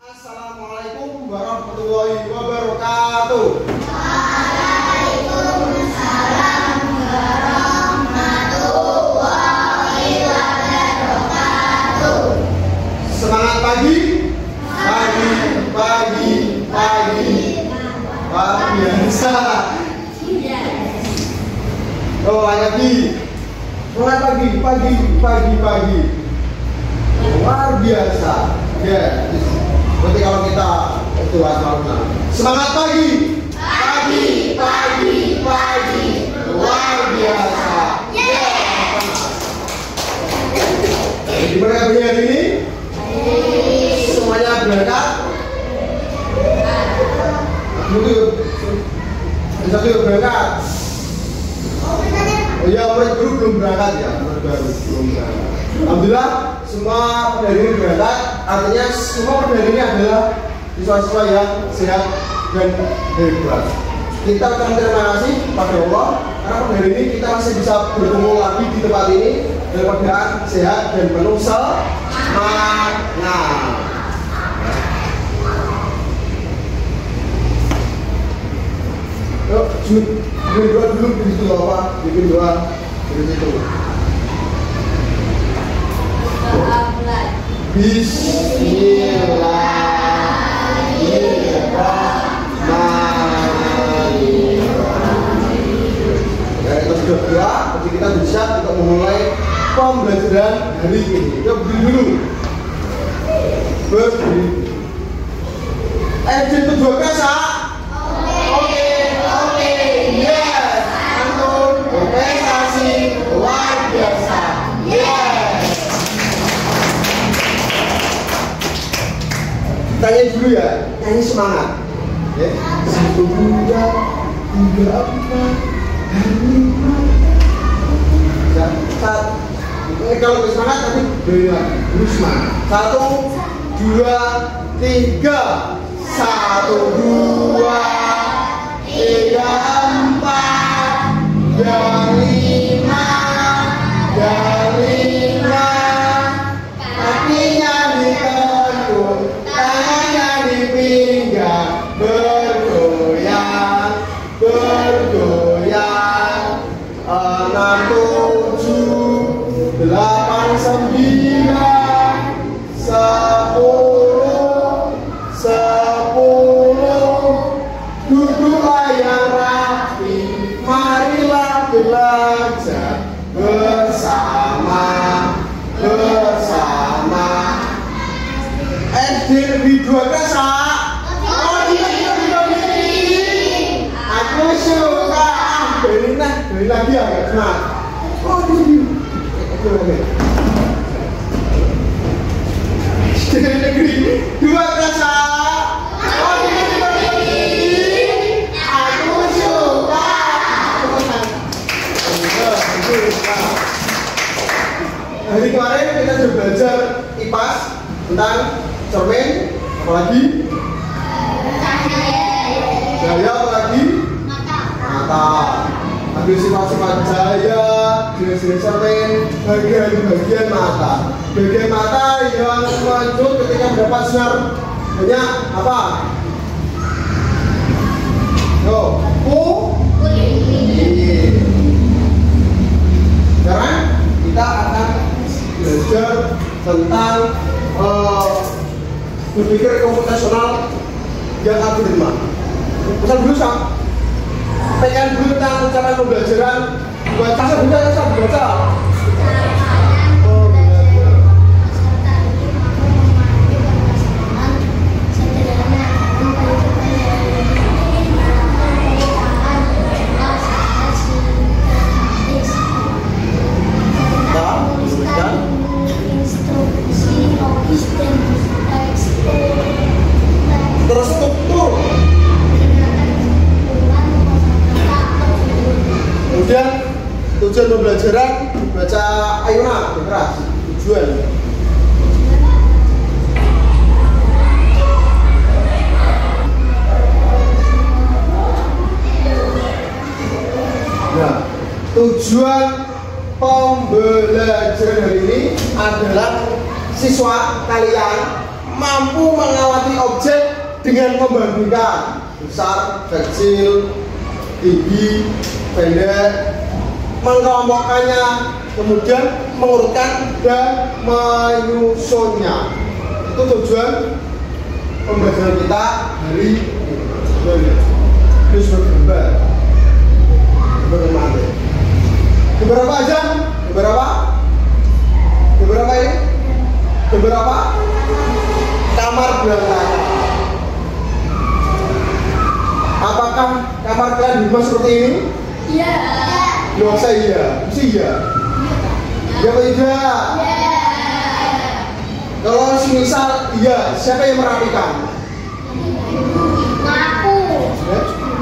Assalamualaikum warahmatullahi wabarakatuh. Waalaikumsalam warahmatullahi wabarakatuh. Semangat pagi. Luar biasa. Oh, lagi. Semangat pagi. Luar biasa. Ya. Berarti kalau kita itu asal semangat pagi. Luar biasa. Gimana kabarnya hari ini? Semuanya berangkat? Satu berangkat. Oh iya, murid baru belum berangkat ya, murid baru belum berangkat. Alhamdulillah semua pendahulu ini berangkat. Artinya semua pendahulu ini adalah siswa-siswa yang sehat dan hebat. Kita ucapkan terima kasih pada Allah karena pendahulu ini kita masih bisa bertemu lagi di tempat ini dalam keadaan sehat dan penuh semangat. Yuk, bikin doa dulu di situ apa? Bikin doa di situ. Bismillahirrahmanirrahim. Ya, kita sudah doa, jadi kita bisa untuk memulai pembelajaran hari ini. Yuk, berdiri dulu. Berdiri. Izin kedua kasa. Yes, Anton, prestasi luar biasa. Yes. Tanya dulu ya, nyanyi semangat. Ya. 1, 2, 3, 4, 5. Ya, ini kalau semangat tapi beri lagi. Semangat. 1, 2, 3. 1, 2, 3, 4, yang 5, kakinya ditekuk, tangannya dipinggang, bergoyang, 6, 7, 8, 9, 10, duduklah yang rapi, marilah belajar bersama. SD lebih 2 kasa. Oh iya, aku suka. Beri lagi ya, semangat. Oh ini. SD negeri 2 kasa. Hari kemarin kita sudah belajar IPAS tentang cermin, apalagi? Cahaya, apalagi? Mata. Ambil sifat-sifat cahaya, jenis-jenis cermin, bagian mata. Bagian mata yang muncul ketika mendapat sinar banyak apa? Kuning. Sekarang kita akan belajar tentang berpikir komputasional yang aku terima. Misal dulu pekan dulu tentang ucapan pembelajaran baca. Terstruktur. Kemudian tujuan pembelajaran baca ayuna keras. Tujuan. Nah, tujuan pembelajaran hari ini adalah siswa kalian mampu mengawati objek dengan membandingkan besar, kecil, tinggi, pendek, mengelompokkannya, kemudian mengurutkan dan menyusunnya. Itu tujuan pembelajaran kita hari ini. Terus bergambar, bermain. Beberapa aja, beberapa ini, beberapa kamar berantakan. Apakah kamar kalian di rumah seperti ini? Iya. Loh, saya iya, mesti iya. Iya apa tidak? Kalau misal iya, siapa yang merapikan? Aku.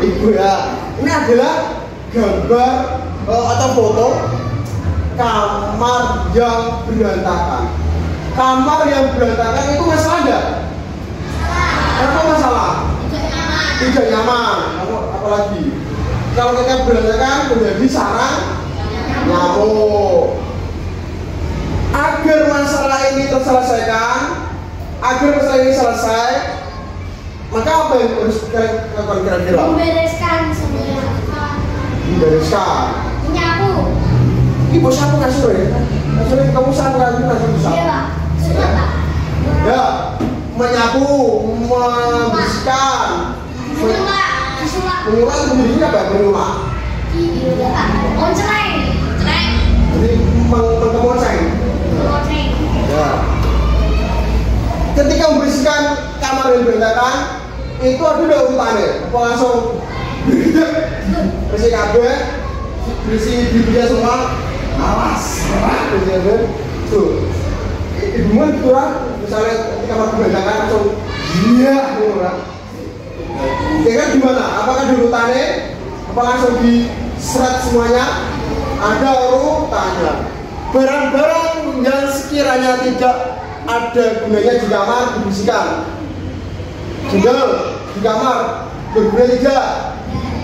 Ibu ya. Ini adalah gambar atau foto kamar yang berantakan. Kamar yang berantakan itu masalah enggak? Apa masalah? Tidak nyaman. Apalagi kalau kita berantakan menjadi sarang nyamuk. Agar masalah ini terselesaikan, agar masalah ini selesai, maka apa yang harus kalian lakukan kira-kira? Membereskan semuanya. Membereskan. Nyapu. Ini bos aku kasur ya? Kasur ini kamu sapu lagi kasur sapu. Iya Pak. Sudah Pak. Ya, menyapu, membersihkan, Menyulak. menyulak itu bunyinya apa? Menyulak. Iya Pak. Onceleng. Jadi mengkemoceng. Ya. Ketika membersihkan kamar yang berantakan, itu ada urutannya. Apa langsung bersih kabeh, bersih bibirnya semua, awas, bersih kabeh. Tuh, ibumu itu lah, misalnya ketika kamar berantakan langsung, iya, gitu. Kira gimana? Apakah di urutannya? Apa langsung diseret semuanya? Ada urutannya. Barang-barang yang sekiranya tidak ada gunanya di kamar dibersihkan. Jendel di kamar berguna tidak,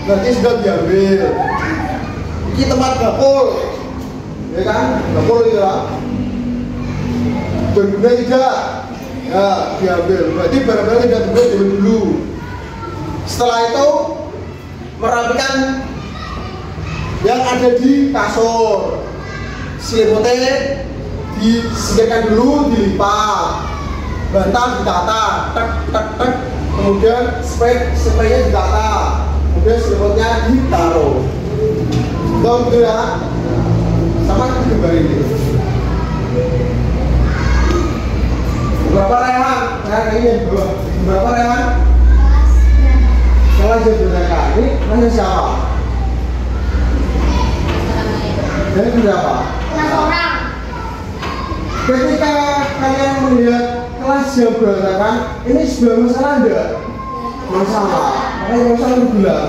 berarti sudah diambil. Ini tempat dapur, ya kan? Dapur itu lah. Berguna tidak, ya diambil. Berarti barang-barang tidak berguna diambil dulu. Setelah itu merapikan yang ada di kasur, selimutnya disingkirkan dulu, dilipat, bantal ditata, tek tek tek, kemudian spraynya ditata, kemudian selimutnya ditaruh. Tahu gitu ya? Sama gambar ini. Berapa rehan? Rehan ini berapa rehan? Kalau saya berdekat, ini nanya siapa? Dan berapa? Orang. Ketika kalian melihat kelas yang berantakan, ini sebuah masalah enggak? Masalah. Makanya masalah itu bilang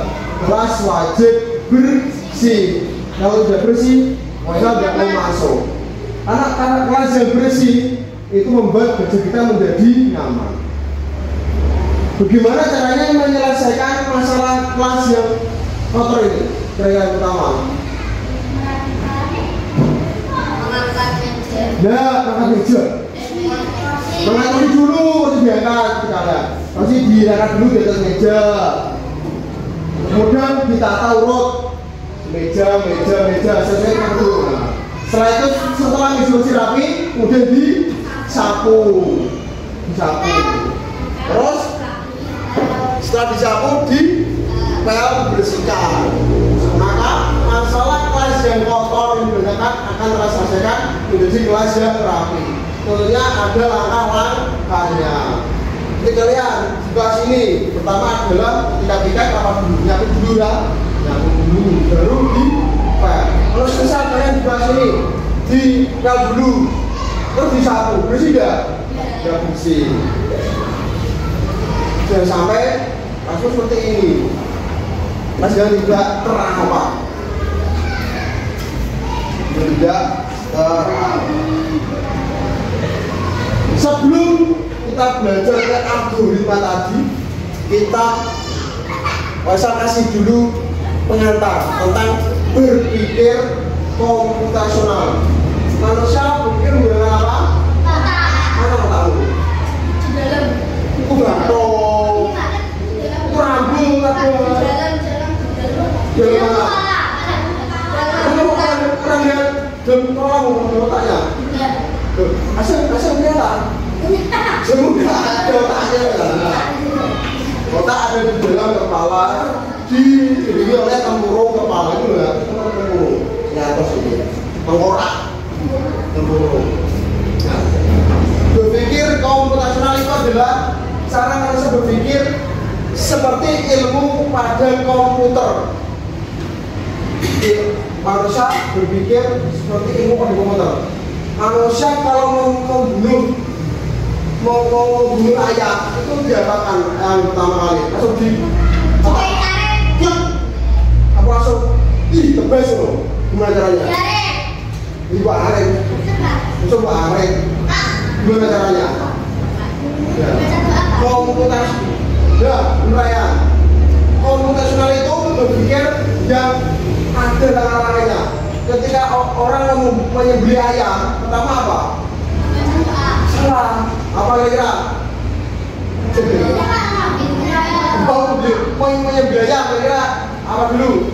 kelas wajib bersih. Kalau tidak bersih, masalah tidak mau masuk. Karena kelas yang bersih itu membuat kerja kita menjadi nyaman. Bagaimana caranya menyelesaikan masalah kelas yang kotor ini? Yang pertama. Ya, angkat meja. Mengangkat dulu, harus diangkat sekarang. Pasti diangkat dulu di atas meja. Kemudian ditata urut meja sesuai dengan dulu. Setelah itu, setelah meja rapi, kemudian disapu. Terus setelah disapu, dipel, dibersihkan. Maka masalah kelas yang kotor yang berantakan akan terselesaikan menjadi kelas yang rapi. Tentunya ada langkah-langkahnya. Jadi kalian di kelas ini pertama adalah ketika kita apa dulu, nyapu dulu ya, nyapu dulu, baru dipel. Kalau misal kalian di kelas ini dipel dulu, terus disapu, bersih tidak? Tidak bersih. Jangan sampai langsung seperti ini. Mas jangan tidak terang apa? Tidak terang. Sebelum kita belajar ke algoritma tadi, kita saya kasih dulu pengantar tentang berpikir komputasional. Manusia berpikir menggunakan apa? Mana tahu? Di dalam Itu batok. Itu rambut apa? Jalan mana? Kamu pernah lihat dalam kolam otaknya? Asal kelihatan. Semoga ada otaknya. Otak ada di dalam kepala, diiringi oleh tempurung kepala itu ya, tempurung di atas ini, tengkorak, tempurung. Nah, berpikir komputasional itu adalah cara manusia berpikir seperti ilmu pada komputer. Manusia berpikir seperti ilmu pada komputer. Manusia kalau mau membunuh ayam itu diapakan yang pertama kali langsung di aku langsung tebas loh. Gimana caranya? Buat aren langsung buat aren gimana caranya? Ya. Komputasional itu berpikir yang ada larangannya. Ketika orang menyembelih ayam pertama apa? Salah. Apa kira-kira? Mau menyembelih ayam kira-kira apa dulu?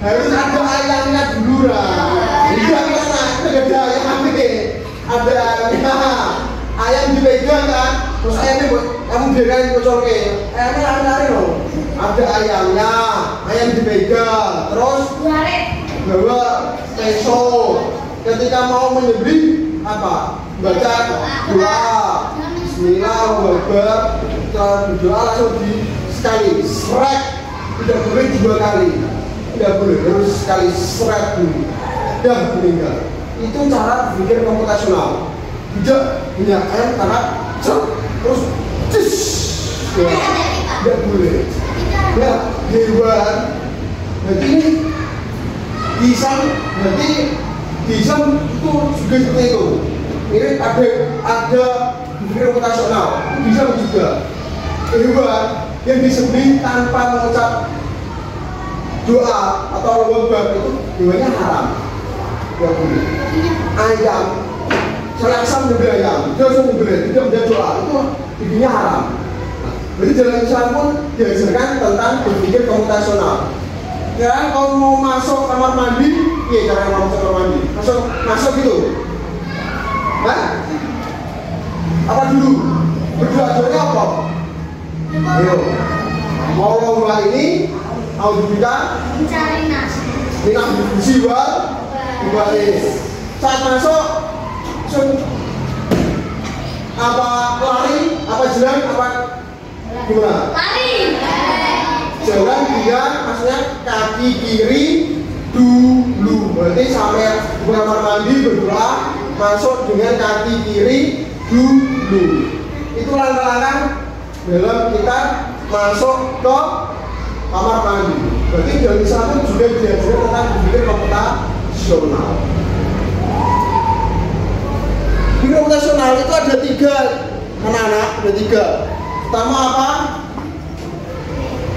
Harus ada ayamnya dulu lah. Tidak karena ada ayam ini, ada ayam dipegang kan, terus ayamnya kamu biarkan kocorke, ayamnya lari-lari loh. Ada ayamnya, ayam dipegang, terus bawa peso. Ketika mau menyembelih apa? Baca doa, Bismillah, setelah berdoa langsung di sekali seret, tidak boleh 2 kali, tidak boleh, harus sekali seret dulu, dan meninggal. Itu cara berpikir komputasional. Tidak punya ayam karena terus cis, tidak boleh. Ya hewan, berarti ini pisang, berarti pisang itu juga seperti itu. Ini ada berpikir komputasional, bisa juga hewan yang disembelih tanpa mengucap doa atau wabah itu hewannya haram. Tidak boleh. Ayam, salah asam menyembelih ayam, dia langsung menyembelih, tidak menjadi doa, itu bikinnya haram. Jadi dalam Islam pun diajarkan tentang berpikir komputasional. Sekarang kalau mau masuk kamar mandi, iya cara mau masuk kamar mandi, masuk gitu. Hah? Apa dulu? Berdoa-doanya apa? Ayo. Mau lomba ini, mau juga mencari nasi. minat jiwa, dibalik. Saat masuk, apa lari, apa jalan, apa gimana? Lari. Jalan dia, maksudnya kaki kiri dulu. Berarti sampai di kamar mandi berdoa. Masuk dengan kaki kiri dulu. Itu langkah-langkah dalam kita masuk ke kamar mandi. Berarti dalam Islam juga diajarkan tentang berpikir komputasional. Berpikir komputasional itu ada 3 anak-anak, ada 3. Pertama apa?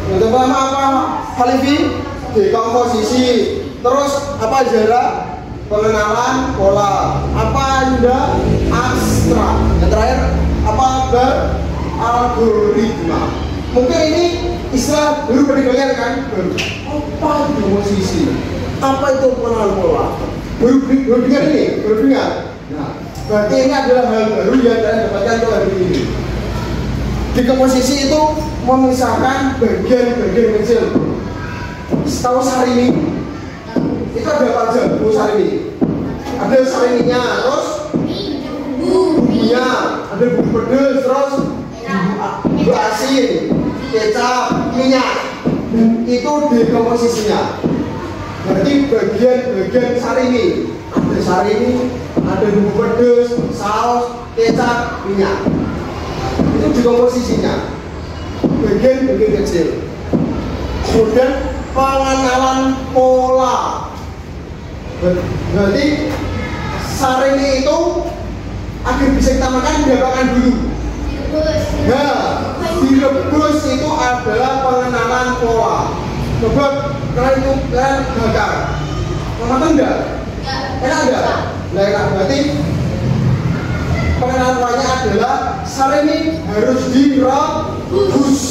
Yang pertama apa? Halifi, dekomposisi. Terus apa Zara? Pengenalan pola. Apa Anda? Abstrak. Yang terakhir apa? Algoritma. Mungkin ini istilah baru pendidikannya kan? Apa itu posisi? Apa itu pengenalan pola? Baru dengar ini, baru dengar. Nah, berarti ini adalah hal baru yang saya dapatkan untuk hari ini. Dekomposisi itu memisahkan bagian-bagian kecil. Setahu Sarini itu ada apa aja? Sarini ada sarininya, terus bumbunya, ada bumbu pedas, terus bumbu asin, kecap, minyak. Itu dekomposisinya. Berarti bagian-bagian sarini. Ada sarini, ada bumbu pedas, saus, kecap, minyak. Itu dekomposisinya. Bagian-bagian kecil. Kemudian pengenalan pola. Berarti sarini itu agar bisa kita makan diapakan dulu? Nah, direbus itu adalah pengenalan pola. Coba kalian bakar, mau makan enggak? Enak enggak? Nah, enak. Berarti pengenalan tuanya adalah Sarimi harus direbus.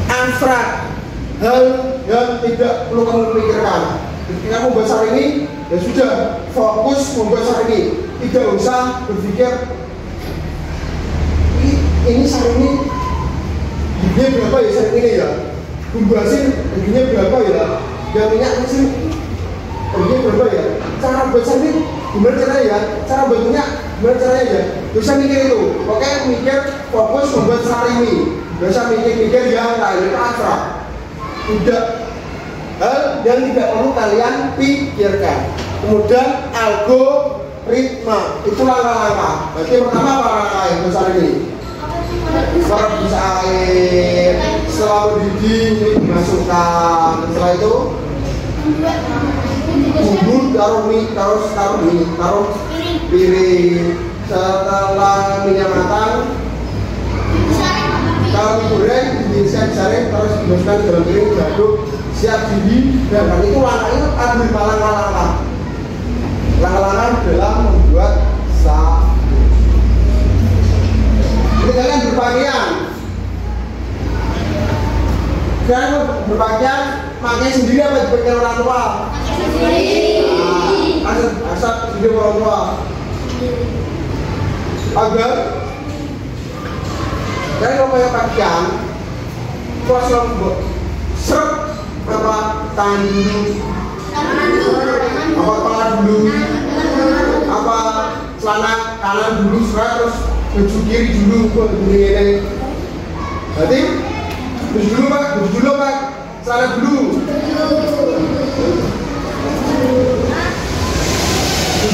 Abstrak, hal yang tidak perlu kamu pikirkan. Ketika kamu membuat Sarimi, ya sudah fokus membuat Sarimi. Tidak usah berpikir ini Sarimi harganya berapa ya Sarimi ini ya. Bumbu asin harganya berapa ya. Yang minyak asin harganya berapa ya. Cara buat Sarimi gimana caranya ya. Cara buat minyak gimana caranya ya. Bisa mikir itu. Oke, mikir fokus membuat Sarimi. Bisa mikir-mikir yang lain itu abstrak. Tidak hal yang tidak perlu kalian pikirkan. Kemudian algoritma itu langkah-langkah. Berarti pertama apa langkah yang besar ini? Merebus air, setelah mendidih ini dimasukkan. Setelah itu bumbu taruh piring. Setelah minyak matang, kalau digoreng, disaring, terus dimasukkan ke dalam piring, diaduk, siap dihidangkan. Itu langkahnya ada 5 langkah-langkah. Langkah-langkah dalam membuat sabun. Jadi kalian berpakaian. Kalian berpakaian, makanya sendiri apa dipakai orang tua? Asal sendiri orang tua. Agar kalian kalau pakai pakaian, terus buat seret apa tangan dulu, apa kepala dulu, apa celana kanan dulu, terus baju kiri dulu, begini. Berarti baju dulu pak, celana dulu,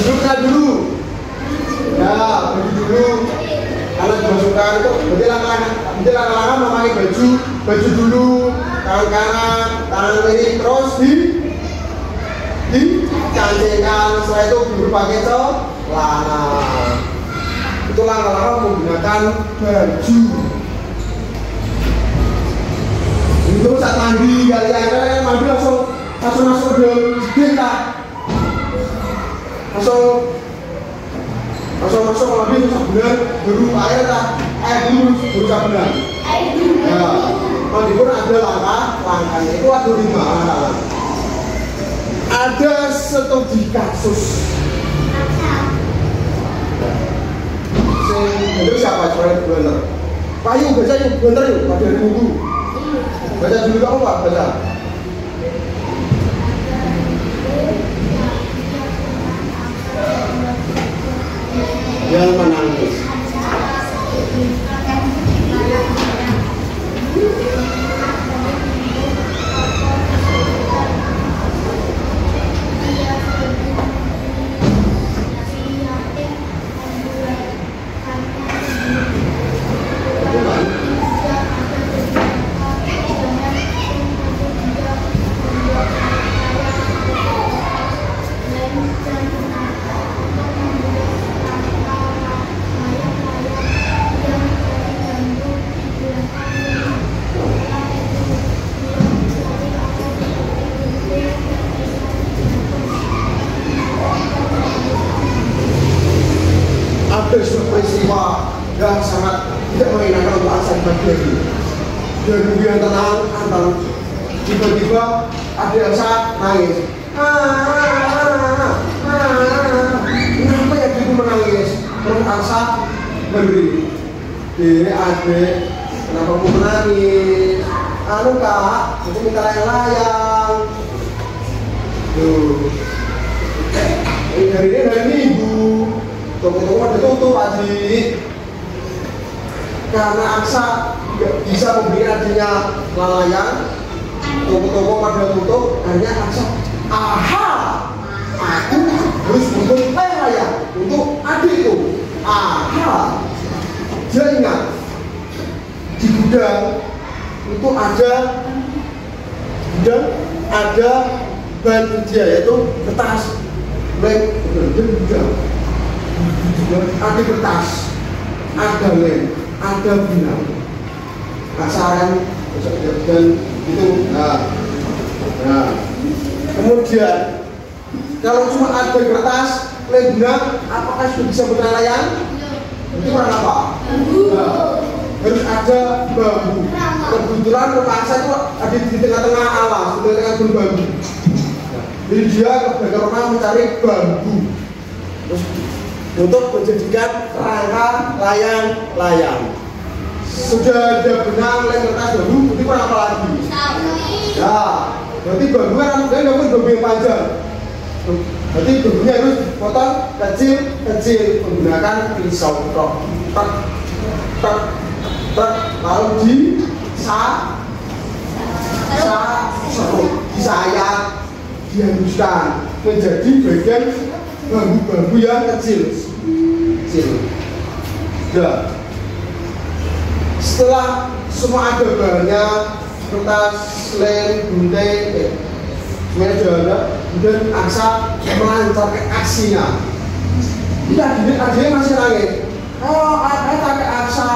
celana dulu, ya baju dulu. Kalau dimasukkan itu berarti langkah-langkah memakai baju dulu, tangan kanan, tangan kiri, terus dicancingkan. Setelah itu berpakai celana. Itu langkah-langkah menggunakan baju. Itu saat mandi kalian mandi langsung masuk ke dalam kita, langsung mandi sabunan baru air dulu baru sabunan. Ya, mandi pun ada langkahnya itu ada 5 langkah. Ada studi kasus. Itu siapa coba bener? Payu baca yuk bener yuk pada hari Minggu. Baca dulu kamu pak baca. Yang menangis. Ada sebuah peristiwa yang sangat tidak mengenakan untuk aksen bagian. Dan kemudian tenang, tiba-tiba ada yang saat nangis. Kenapa ya ibu menangis? Terus Aksa berdiri. Adik, kenapa kamu menangis? Anu kak, itu minta layang-layang. Tuh. Hari ini hari Minggu. Toko-toko pada tutup Haji. Karena Aksa tidak bisa memberi adiknya layang, toko-toko pada tutup. Akhirnya Aksa, aha, aku harus butuh layang untuk adikku. Aha, dia ingat di gudang itu ada bahan dia yaitu kertas, lem, gudang. Ada kertas, ada lem, ada benang, kasaran, dan itu. Nah, kemudian kalau cuma ada kertas, benang, apakah sudah bisa benang layang? Itu kurang apa? Nah, harus ada bambu. Kebetulan terpaksa itu ada di tengah-tengah alas, di tengah-tengah gunung bambu. Jadi dia kebanyakan orang mencari bambu terus untuk menjadikan rangka layang-layang. Sudah ada benang lem kertas bambu, itu kurang apa lagi? Nah, berarti bambu kan nggak mungkin bambu yang panjang. Berarti bambunya harus potong kecil-kecil menggunakan pisau tak, lalu disayat, dihembuskan menjadi bagian bambu-bambu yang kecil. Nah, setelah semua ada bahannya, kertas, lem, gunting, semuanya sudah ada, kemudian Aksa melancarkan aksinya. Adiknya masih nangis. Oh, pakai Aksa,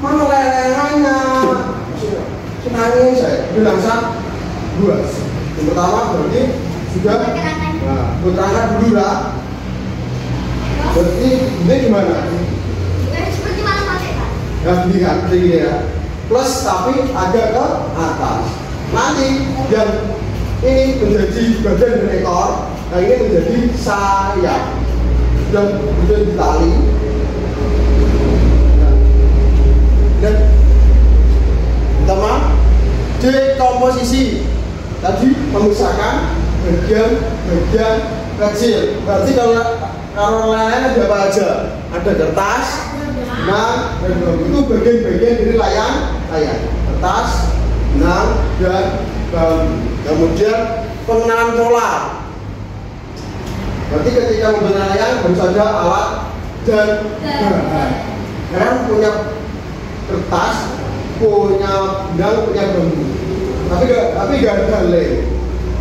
mana lelengannya? Nangis saya. Bilang Aksa, buat. Yang pertama berarti sudah. Nah, putarkan dulu lah. Berarti ini gimana? Seperti matematik kan? Ya, begini kan, begini ya. Plus tapi agak ke atas. Nanti yang ini menjadi bagian dari ekor, yang ini menjadi sayap. Dan kemudian ditali. Dan pertama dekomposisi. Tadi memisahkan bagian-bagian kecil. Berarti kalau lain ada apa aja? Ada kertas, benang, dan bambu. Itu bagian-bagian dari layang. Kertas, benang, dan bambu. Kemudian pengenalan pola. Berarti ketika membenang layang harus ada alat dan bahan. Kalian punya kertas, punya benang, punya bambu. Tapi nggak ada lem,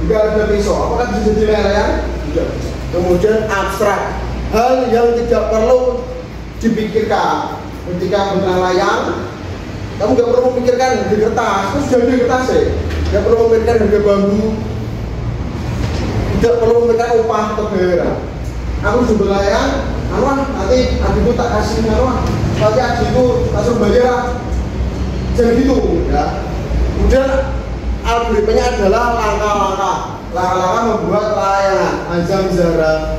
nggak ada pisau. Apakah bisa jadi layang? Tidak. Kemudian abstrak, hal yang tidak perlu dipikirkan ketika benang layang. Kamu nggak perlu memikirkan harga kertas, terus jadi kertas ya. Nggak perlu memikirkan harga bambu, tidak perlu memikirkan upah atau bayaran. Aku sudah layang, nanti adikku tak kasih nanti adikku langsung bayar. Jangan gitu ya. Kemudian algoritmanya adalah langkah-langkah membuat layangan. Azam Zara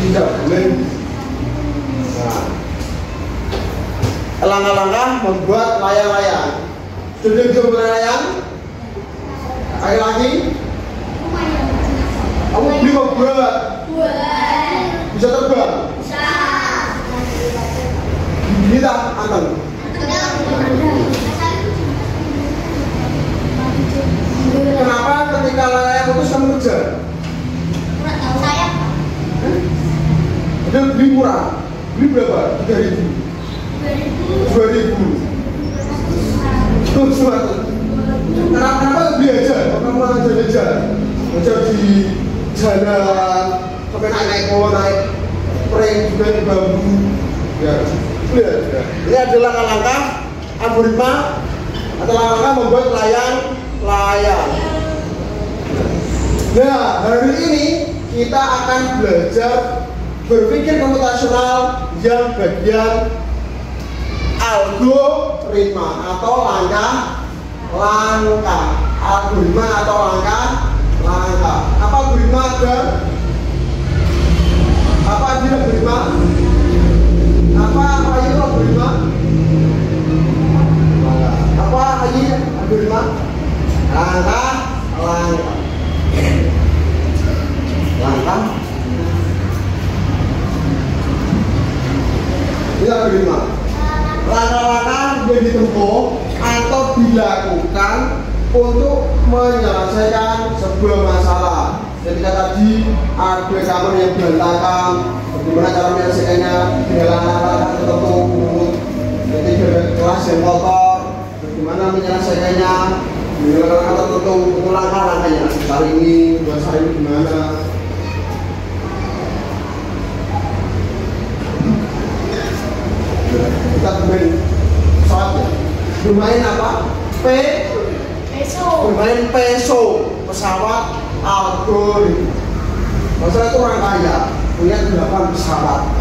tidak boleh. Nah, langkah-langkah membuat layang-layang. Sudah bisa membuat layang? Lagi? Kamu beli mau buat? Bisa terbang? Bisa. Ini tak akan. Kenapa ketika layang putus kamu kejar? Kurang tahu saya. Dia beli murah. Beli berapa? 3.000. 2.000. Terus kenapa beli aja? Kamu aja di jalan sampai naik prank juga di bambu. Ya, beli aja. Ini adalah langkah-langkah algoritma atau langkah-langkah membuat layang. Nah, hari ini kita akan belajar berpikir komputasional yang bagian algoritma atau langkah. Algoritma atau langkah. Apa algoritma ada? Apa itu algoritma? Apa itu algoritma? Apa ini algoritma? Langkah. Ini algoritma. Langkah-langkah yang ditempuh atau dilakukan untuk menyelesaikan sebuah masalah. Ketika tadi ada kamar yang berantakan, bagaimana cara menyelesaikannya dengan langkah-langkah tertentu. Ketika ada kelas yang kotor, bagaimana menyelesaikannya dengan langkah tertentu. Itu langkah-langkahnya. Hari ini, bahasa ini gimana? Kita bermain pesawat ya. Bermain apa? Bermain peso, pesawat algoritma. Masalah itu orang kaya punya 8 pesawat.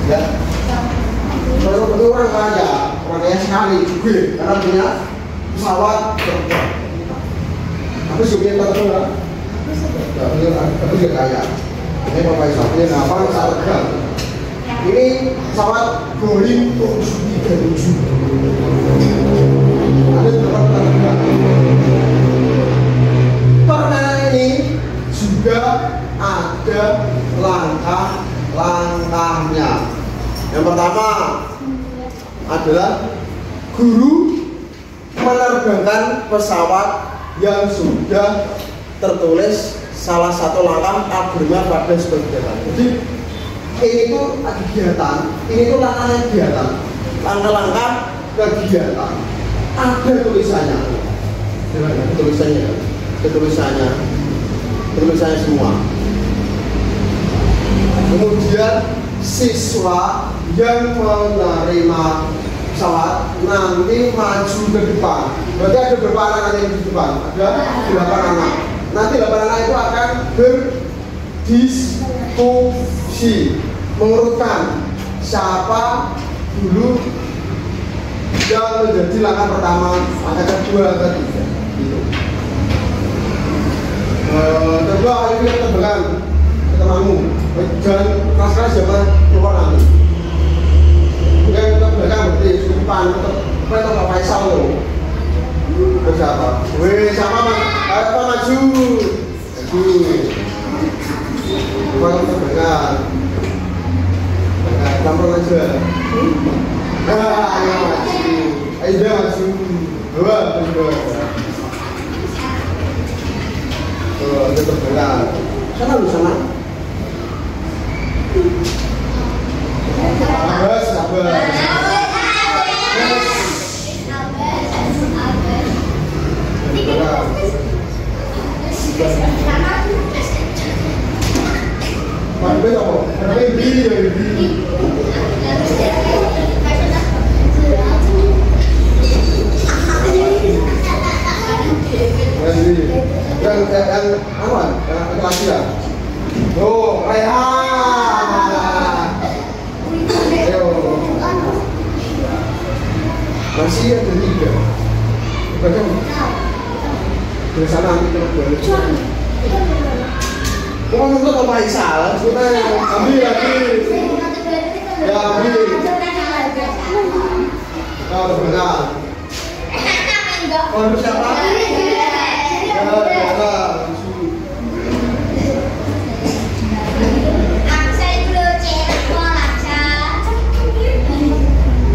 Ya. Kalau itu orang kaya sekali juga karena punya pesawat terbang. Tapi sebenarnya terbang, tapi dia kaya. Ini Bapak Ibu, ini apa pesawat terbang? Ini pesawat Boeing 737. Ada 8 terbang. Pernah ini juga ada langkah-langkahnya. Yang pertama adalah guru menerbangkan pesawat yang sudah tertulis salah satu langkah agama pada sebuah kegiatan. Jadi ini tuh kegiatan, ini tuh langkah kegiatan, langkah-langkah kegiatan. Ada tulisannya, tulisannya semua. Kemudian siswa yang menerima pesawat nanti maju ke depan. Berarti ada berapa anak yang di depan? Ada 8 anak. Nanti 8 anak itu akan berdiskusi, mengurutkan siapa dulu yang menjadi langkah pertama, langkah kedua, ketiga. Gitu. Kedua ini kita terbangkan ketemu dan keras-keras jangan keluar nanti. Bukan kita belakang berarti depan kita Pak Faisal loh. Terus apa? Wih sama apa maju. Bukan terbangkan. Tampil aja. Ayo maju. Ayo dia maju. Dua. Itu terbangkan. Sana lu sana. Sabar. Yang aman, kelas ya. Oh, Rehan. Ayo. Masih ada 3. Bukan. Dari sana nanti kita balik. Kok nonton apa Faisal? Kita ambil lagi. Ya ambil. Kalau benar. Kalau siapa?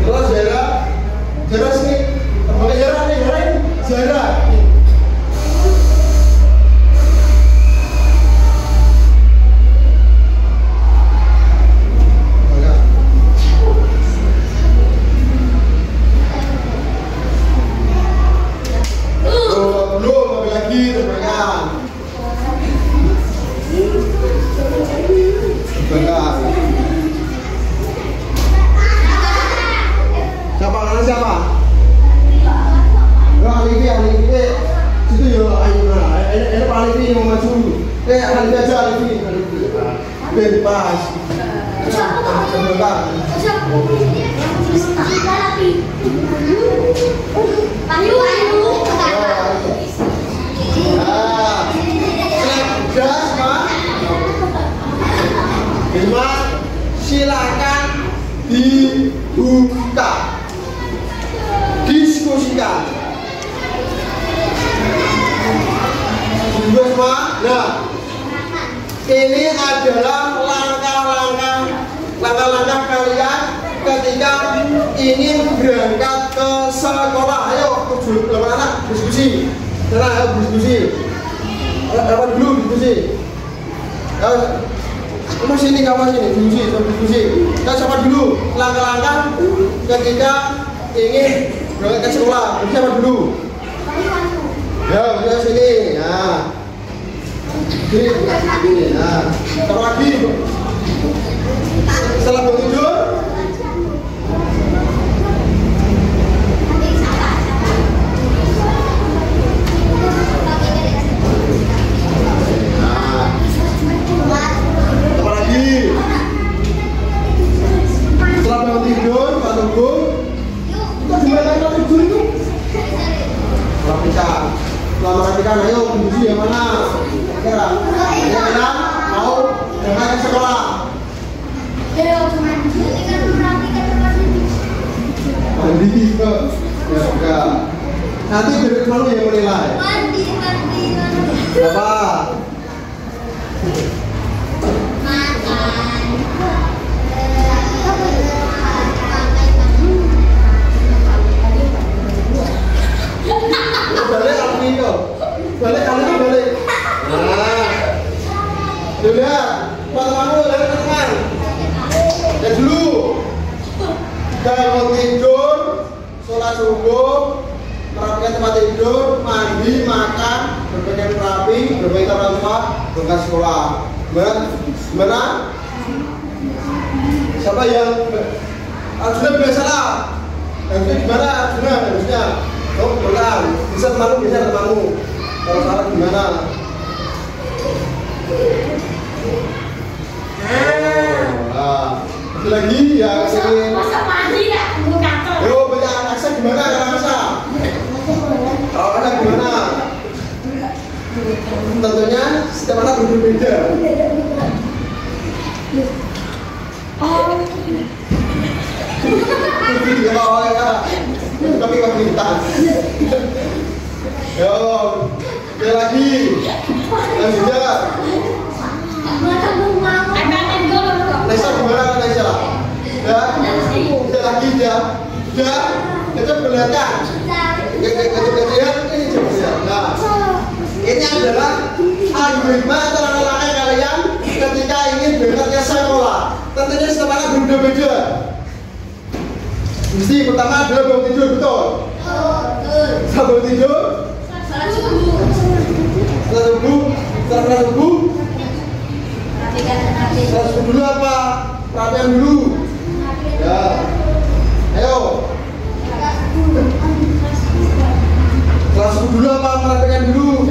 Terus Zara sini, pakai Zara nih, Zara. Bebas. Sebentar. Silakan dibuka, diskusikan. Nah, ini adalah langkah-langkah kalian ketika ingin berangkat ke sekolah. Ayo, 8 anak diskusi. Sana, ayo diskusi. Apa dulu diskusi? Kamu sini, diskusi. Kita siapa dulu? Langkah-langkah ketika ingin berangkat ke sekolah. Siapa dulu? Ya, kita sini. Nah. Ini, nah, taruh lagi. Setelah bertujuh, hubung. Itu gimana kelas hubung itu? Merapikan. Setelah merapikan, ayo kunci yang mana? Kira. Yang enam mau berangkat ke sekolah. Mandi ke ya sudah. Nanti bebek malu yang menilai. Mandi. Apa? Balik api itu. Balik kamu itu balik. Nah. Lihat, teman-temanmu dari teman. Dan dulu. Bangun tidur, sholat subuh, merapikan tempat tidur, mandi, makan, berpakaian rapi, berbaik orang tua, berangkat sekolah. Gimana? Siapa yang Arjuna biasalah? Harusnya gimana Arjuna? Harusnya oh pulang, bisa temanmu. Kalau salah gimana? Satu lagi ya sini. Masa mandi dah, gua kantor. Yo, banyak aksa gimana? Aksa? Kalau aksa gimana? Tentunya setiap anak berbeda. Tapi kebintan. Yo, ada lagi. Lanjut. Nesa gimana Nesa? Ya, tidak lagi ya. Sudah, kita perlihatkan. Kejadian ini coba. Nah, ini adalah algoritma atau langkah kalian ketika ingin berangkat ke sekolah. Tentunya setiap anak berbeda-beda. Mesti pertama adalah bangun tidur, betul? Setelah bangun tidur, setelah subuh, dulu apa? Perhatian dulu. Ya. Ayo. Setelah subuh dulu apa? Perhatikan dulu.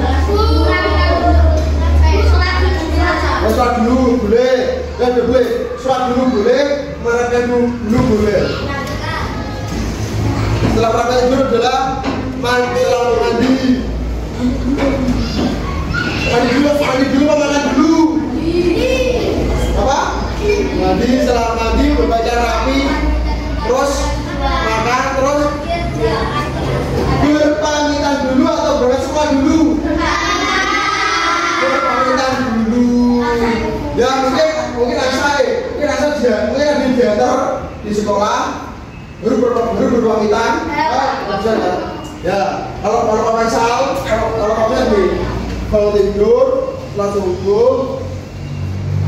Sholat dulu boleh. Ya boleh. Sholat dulu boleh. Perhatikan dulu boleh. Setelah perhatian dulu adalah mandi. Mandi dulu apa makan dulu? Apa? Mandi, setelah mandi berpakaian rapi, terus makan, terus berpamitan dulu atau berangkat sekolah dulu? Berpamitan dulu. Ya mungkin ada yang diantar di sekolah baru berpamitan. Ya kalau Pak Faisal, kalau kamu di bangun tidur, setelah subuh,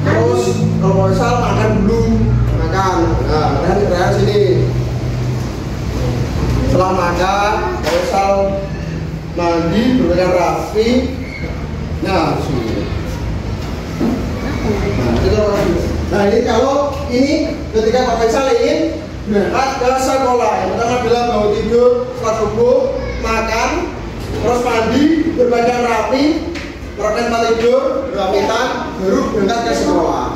terus kalau misal makan dulu, nah rehat sini. Setelah makan, kalau misal mandi, berpakaian rapi, nah sini. Nah ini kalau ini ketika Pak Faisal ingin berangkat ke sekolah, yang pertama adalah bangun tidur, setelah subuh, makan, terus mandi, berpakaian rapi, merapikan tempat tidur, berpamitan, baru berangkat ke sekolah.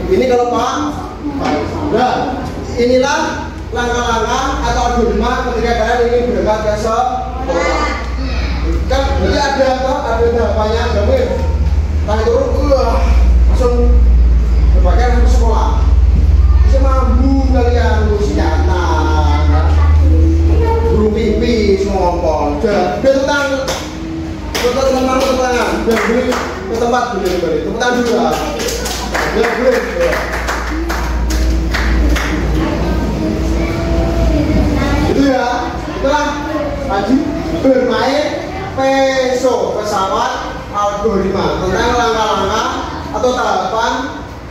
Ini kalau Pak. Nah, inilah langkah-langkah atau algoritma ketika kalian ingin berangkat ke sekolah. Kan berarti ada tahapannya, jamin. Tanya turun, langsung berpakaian ke sekolah. Bisa mampu kalian senjata, buru pipi, semua ngompol. Udah tentang teman-teman tepuk tangan. Udah beli ke tempat dulu kembali. Tepuk tangan dulu. Udah beli. Itu ya. Itulah tadi bermain pesawat algoritma tentang langkah-langkah atau tahapan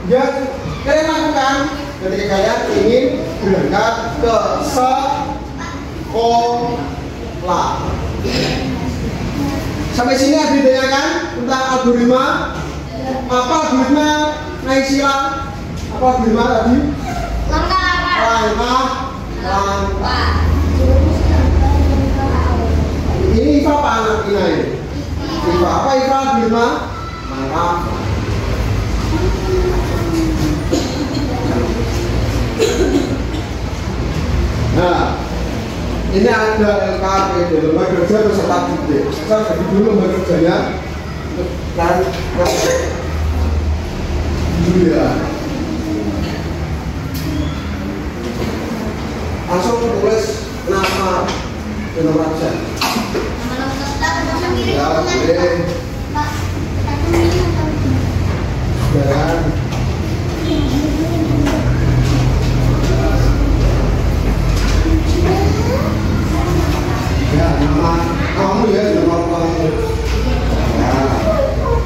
yang kalian lakukan ketika kalian ingin berangkat ke sekolah. Sampai sini ada ditanyakan tentang algoritma. Apa algoritma Naisila? Apa algoritma tadi? Langkah. Ini IFA apa anak ini? IFA. Apa IFA algoritma? Langkah. Ini ada LKPD, lembaga kerja peserta didik. Saya bagi dulu lembaga kerjanya dan dulu ya. Langsung tulis nama dan nomor absen. Ya, boleh. Dan ya, nama kamu ya, nama kamu. Ya,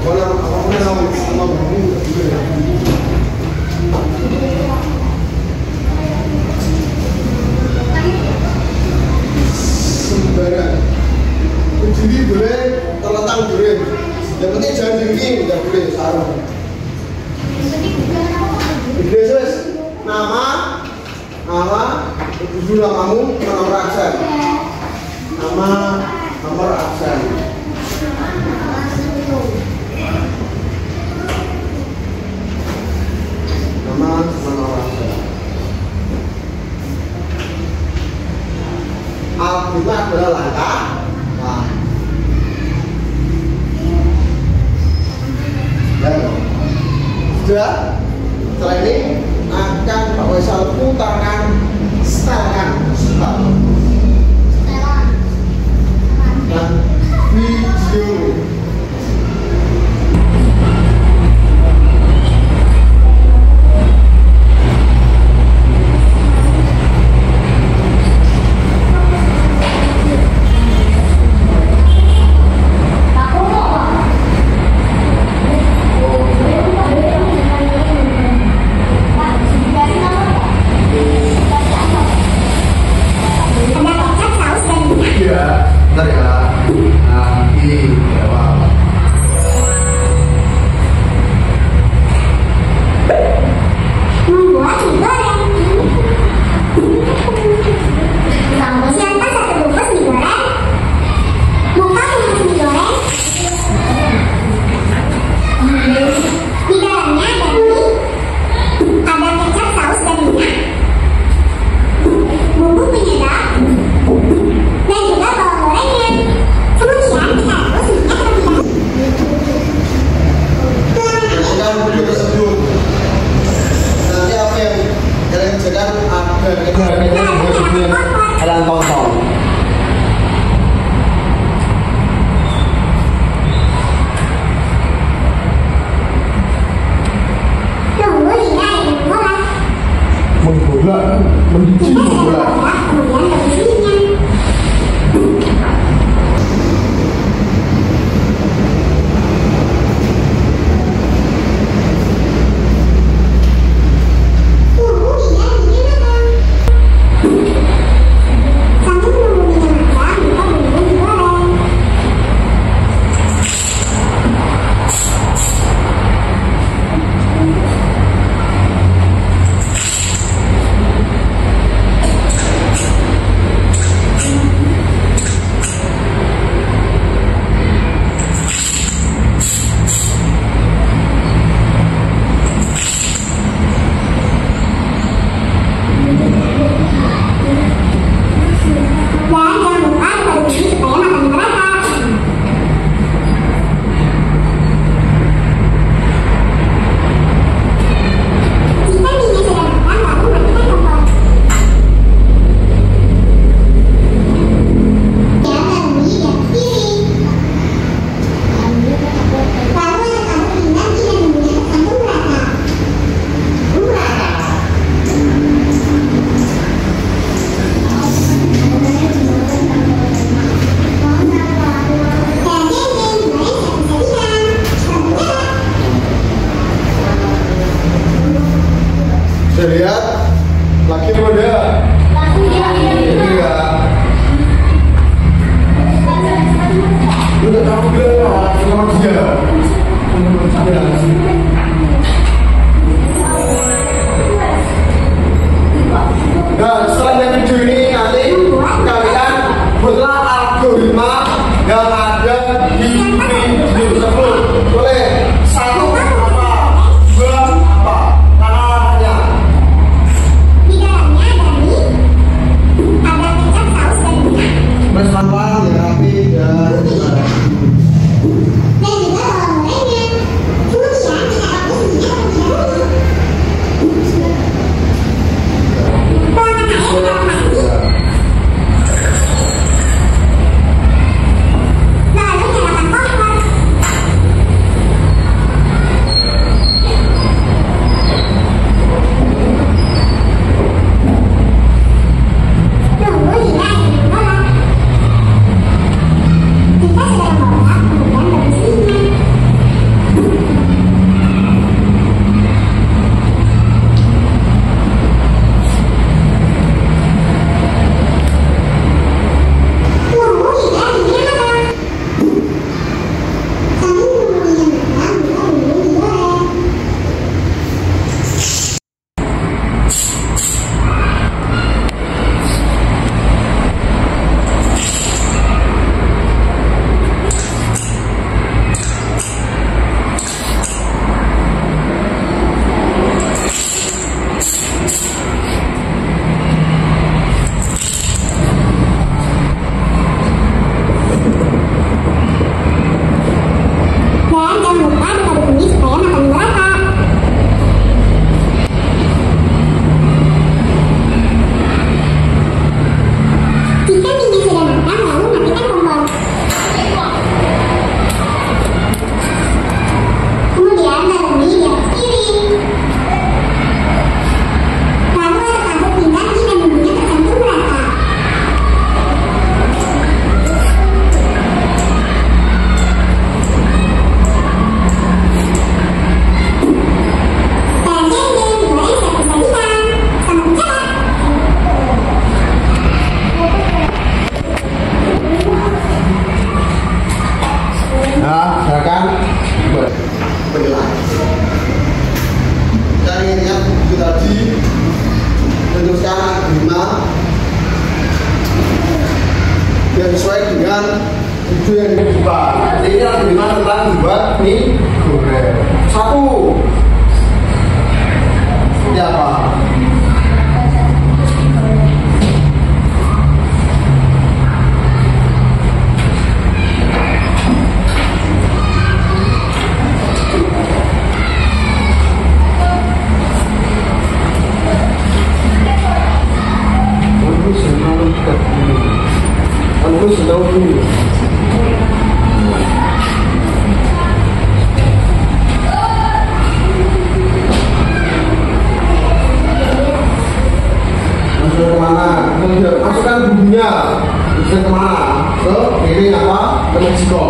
kalau kamu nama kamu juga ya. Sembarang. Berdiri boleh, terletak boleh. Yang penting jangan tinggi, nggak boleh sarung. Yesus, nama, tujuh namamu, nomor absen. Nama, nomor absen. Nama, nomor absen. Alkitab adalah langkah. Nah. Ya, sudah. Setelah ini akan Pak Waisal putarkan setelkan dan video. Bentar ya, nanti lewat. Membuat mie goreng. Kamu siapa satu bungkus mie goreng? Mau kamu makan mie goreng? Di dalamnya ada mie, ada kecap, saus, dan minyak. Bumbu penyedap dan juga bawang gorengnya. Kemudian kita rebus minyak terlebih dahulu. Yang video tersebut nanti apa yang kalian kerjakan ada kosong. Tunggu hingga air menggorak. Menggorak, mendidih menggorak. Kemudian rebus minyak. Tunggu hingga minyak matang. Sampai dengan video yang dibuka. Jadi ini adalah bagaimana tentang membuat mie goreng. Satu, seperti apa? Masukkan bumbunya, masukkan kemana? Ke piring apa? Ke Meksiko.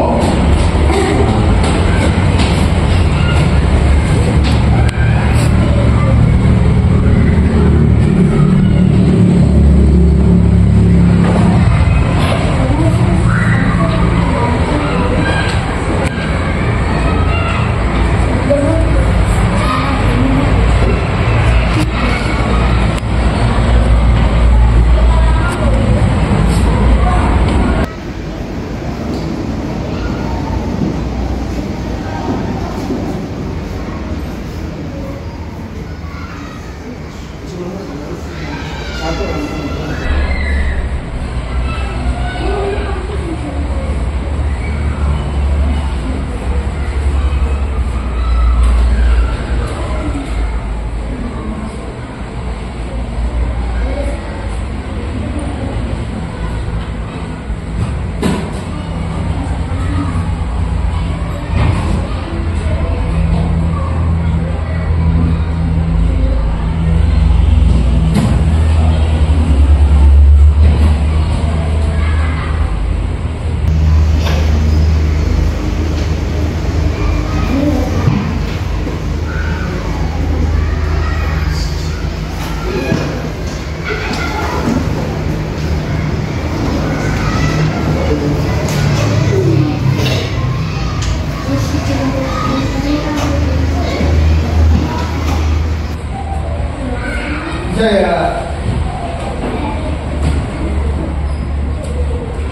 Saya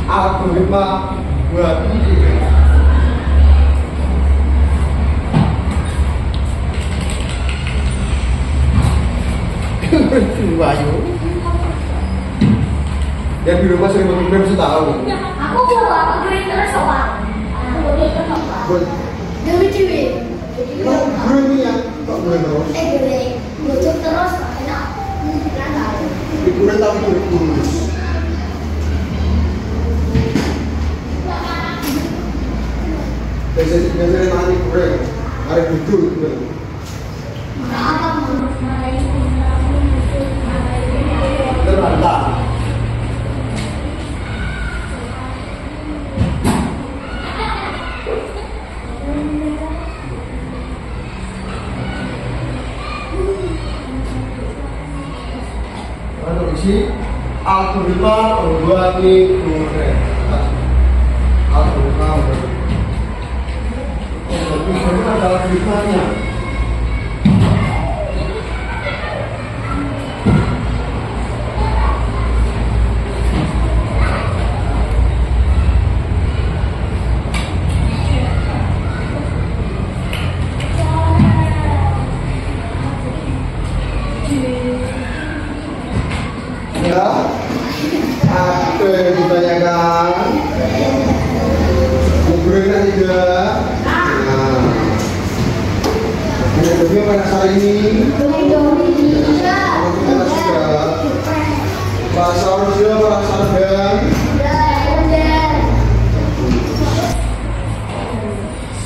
algoritma buat ini. Bayu. Yang di rumah sering makan bisa tahu. Aku green terus apa? Aku green terus apa? Dewi Dewi. Green ya, kok green terus? Green. Bocor terus enak. Kurang tapi kurus. Biasanya nanti kurang, ada butuh gitu. Terbantah. Produksi algoritma membuat mie goreng. Algoritma ini ada algoritmanya. Ya, apa yang ditanyakan? Gorengnya tidak. Nah, ini mana hari ini? Bahasa orang juga bahasa dan.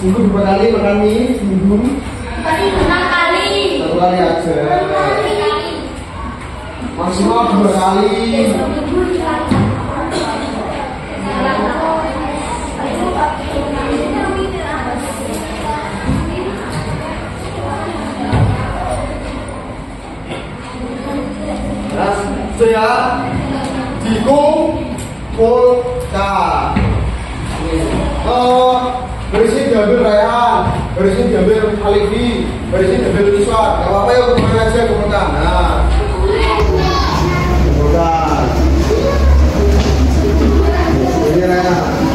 Seminggu berapa kali makan mie? Seminggu? Satu kali aja. Maksimal 2 kali. Nah, saya dikumpulkan. Berisi diambil Rayhan, berisi diambil Alifi, berisi diambil Iswar. Gak apa-apa ya, kemana aja kumpulkan. Nah, kumpulkan. Ini Rayhan.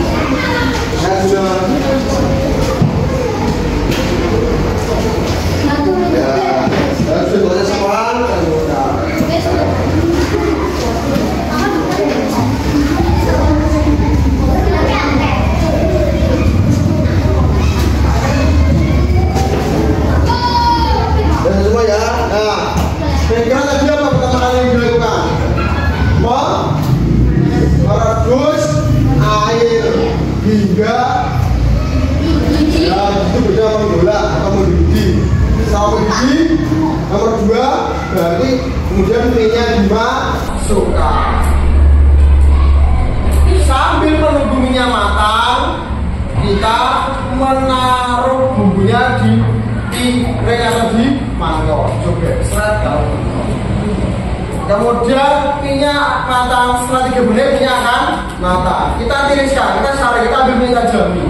Kemudian minyak matang, setelah 3 menit minyak akan matang. Kita tiriskan, kita saring, kita ambil minyak jambi.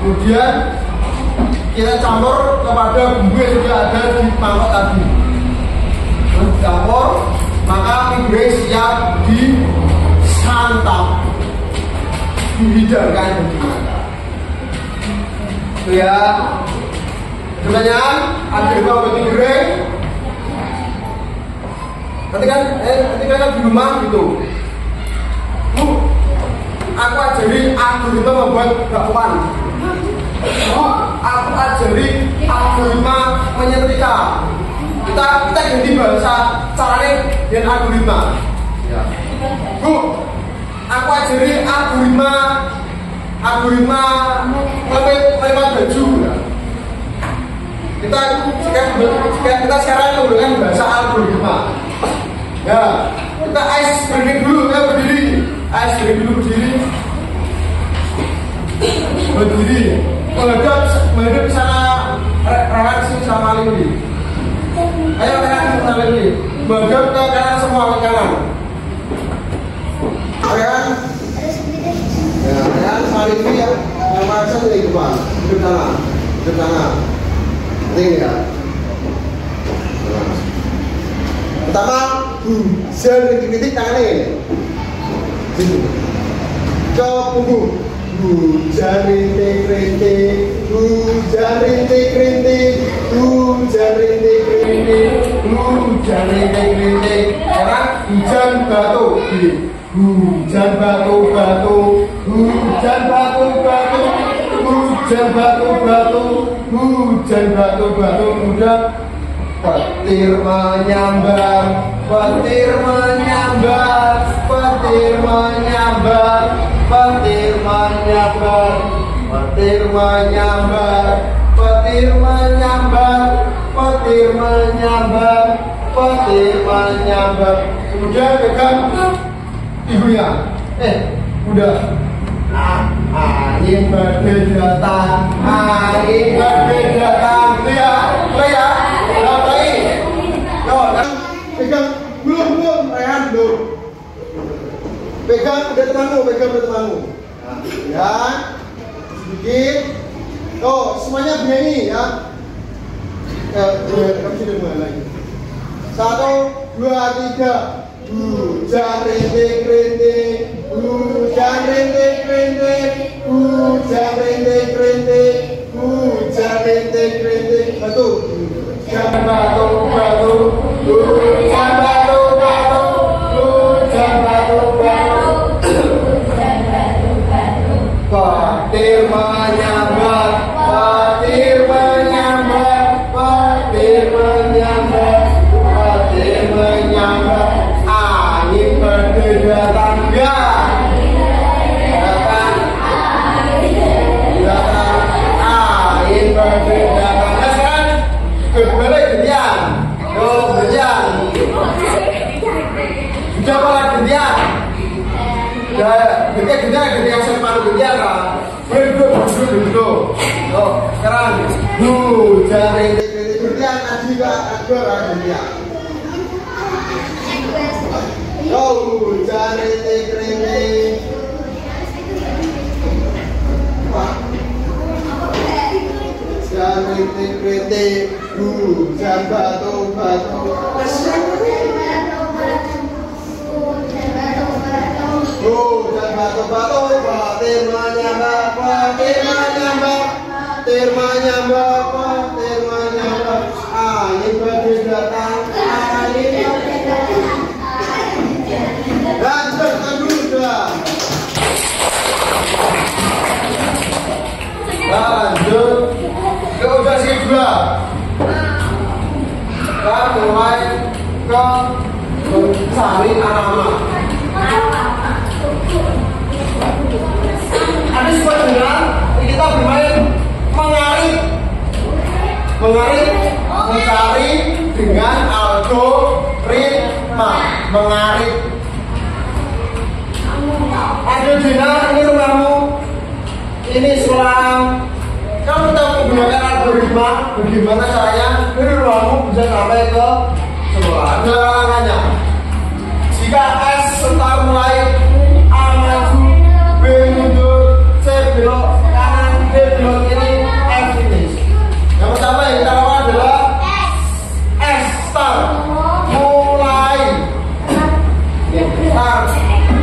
Kemudian kita campur kepada bumbu yang sudah ada di mangkok tadi. Terus dicampur, maka mie goreng siap disantap, dihidangkan dan dimakan. Itu ya. Pertanyaan, ada berapa mie goreng? Ketika di rumah gitu, Bu, aku ajari algoritma membuat bakwan. Bu, aku ajari algoritma menyetrika. Kita ganti bahasa caranya dengan algoritma. Ya. Bu, aku ajari algoritma melipat baju. Kita sekarang menggunakan bahasa algoritma. Ya, kita ice breaking dulu, ya berdiri. Ice breaking dulu berdiri. Menghadap sana, rekan sini sama ini. Ayo kanan sama ini. Menghadap ke kanan semua, ke kanan. Rekan. Ya, rekan sama ini ya. Yang maksa dari depan, hidup kanan. Ini ya. Pertama, hujan rintik-rintik tangannya ini. Coba punggung. Hujan rintik-rintik, hujan rintik-rintik, hujan rintik-rintik, hujan rintik-rintik. Sekarang hujan batu. Hujan batu-batu, hujan batu-batu, hujan batu-batu, hujan batu-batu. Kemudian petir menyambar, petir menyambar, petir menyambar, petir menyambar, petir menyambar, petir menyambar, petir menyambar, petir menyambar. Kemudian pegang ibunya. Udah. Angin badai datang, angin badai datang. Ya. Pegang, belum, rehan belum. Pegang udah temanmu. Ya, sedikit. Semuanya bernyanyi ya. Kamu sudah mulai lagi. 1, 2, 3. Hujan rintik-rintik, hujan rintik-rintik, hujan rintik-rintik, hujan rintik-rintik. Batu. Hujan batu-batu, hujan batu-batu, hujan batu-batu. Petir menyambar, petir menyambar, petir menyambar, petir menyambar. Angin badai datang, ya. Datang, angin badai datang. Balik gantian. Gantian. Sudah mulai gantian. Gantian sepatu gantian lah. Duduk. Sekarang hujan rintik-rintik gantian. Gantian. Hujan rintik-rintik. Hujan rintik-rintik, hujan batu-batu, hujan batu-batu, petir menyambar, petir menyambar, petir menyambar, petir menyambar. Angin badai datang, angin badai datang. Lanjutkan dulu sudah. Lanjut. Udah sih dua. Kita mulai ke mencari anak-anak. Ada sebuah dengan kita bermain mengarit, mencari dengan algoritma, mengarit. Ada Dina, ini rumahmu, ini sekolah. Kamu tahu menggunakan algoritma, bagaimana caranya ini rumahmu bisa sampai ke sekolah. Ada larangannya. Jika S start mulai A maju, B mundur, C belok kanan, D belok kiri, F finish. Yang pertama yang kita lakukan adalah S start mulai. Start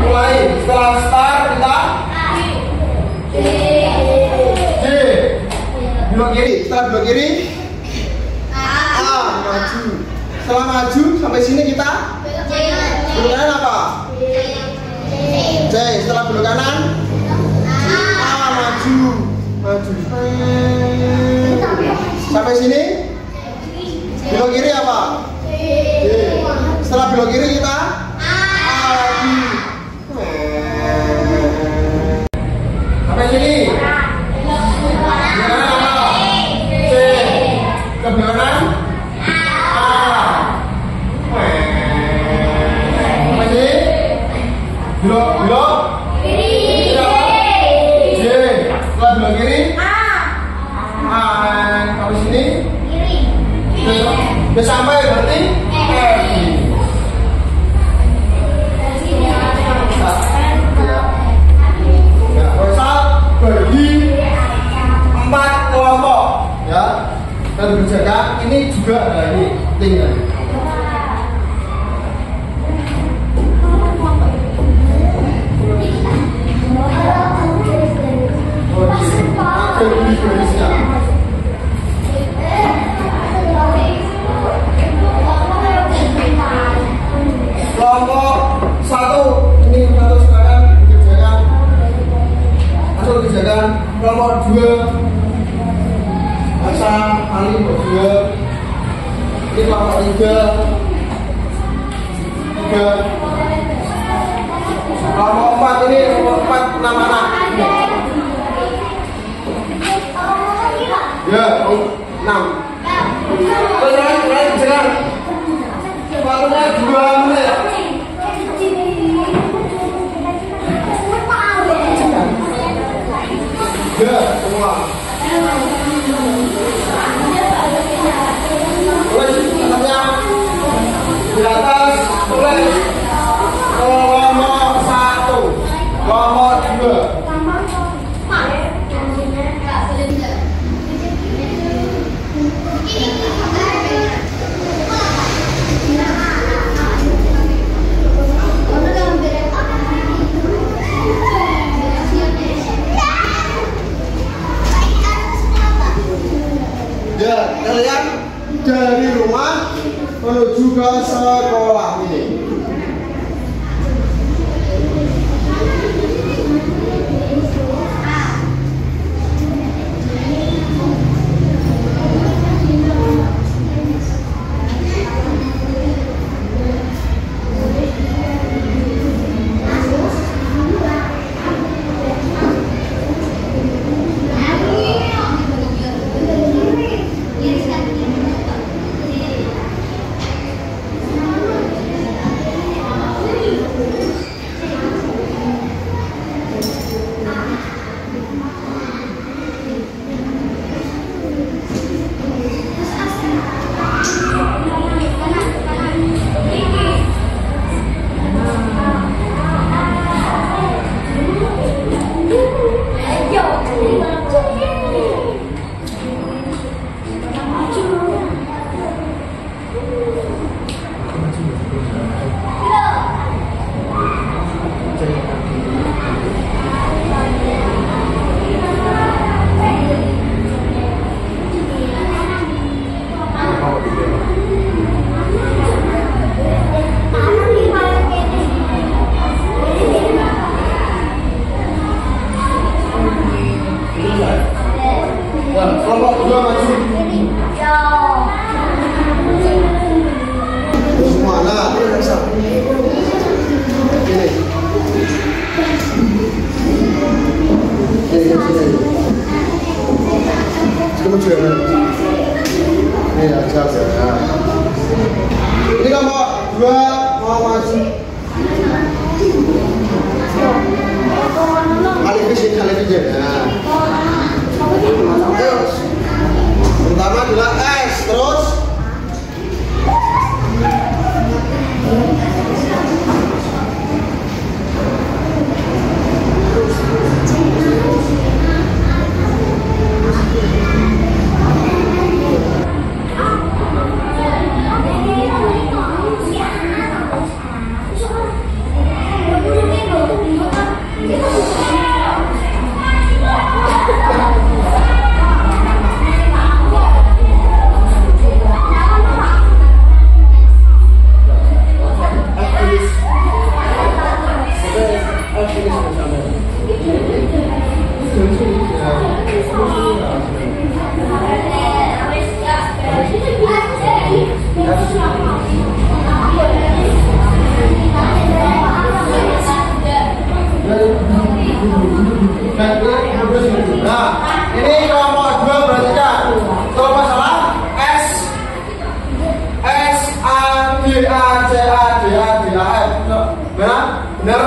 mulai. Setelah start kita D belok kiri. Setelah belok kiri A maju. Setelah maju sampai sini kita belok kanan apa? C. Setelah belok kanan A maju. Sampai sini belok kiri apa? D. Setelah belok kiri kita A lagi. Sampai sini belok kiri J. Setelah belok kiri A. Kalau sini udah sampai berarti F. Ya, Rosa bagi 4 kelompok ya, dan berjaga ini juga dari tinggal. Kelompok 1 ini untuk sekarang dikerjakan, langsung dikerjakan. Kelompok 2 Hasan Ali berdua. Ini kelompok 3 kelompok 4 ini kelompok 4 6 anak ya 6. Jangan waktunya 2 menit. Ya semua tulis katanya di atas, tulis kelompok 1 kelompok 2.